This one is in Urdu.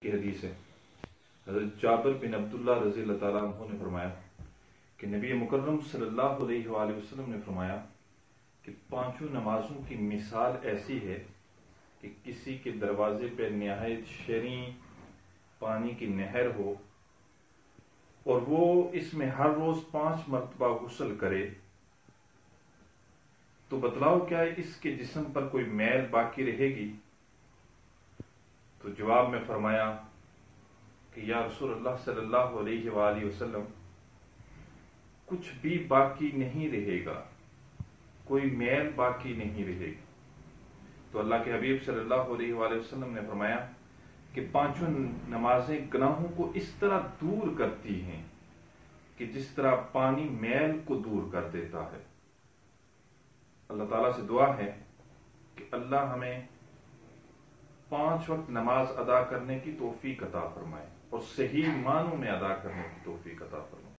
کی حدیث ہے۔ حضرت جابر بن عبداللہ رضی اللہ تعالیٰ عنہ نے فرمایا کہ نبی مکرم صلی اللہ علیہ وآلہ وسلم نے فرمایا کہ پانچوں نمازوں کی مثال ایسی ہے کہ کسی کے دروازے پہ نہایت شریں پانی کی نہر ہو اور وہ اس میں ہر روز 5 مرتبہ غسل کرے، تو بتلاؤ کیا اس کے جسم پر کوئی میل باقی رہے گی؟ تو جواب میں فرمایا کہ یا رسول اللہ صلی اللہ علیہ وآلہ وسلم، کچھ بھی باقی نہیں رہے گا، کوئی میل باقی نہیں رہے گی۔ تو اللہ کے حبیب صلی اللہ علیہ وآلہ وسلم نے فرمایا کہ پانچوں نمازیں گناہوں کو اس طرح دور کرتی ہیں کہ جس طرح پانی میل کو دور کر دیتا ہے۔ اللہ تعالیٰ سے دعا ہے کہ اللہ ہمیں 5 وقت نماز ادا کرنے کی توفیق عطا فرمائے اور صحیح معنوں میں ادا کرنے کی توفیق عطا فرمائے۔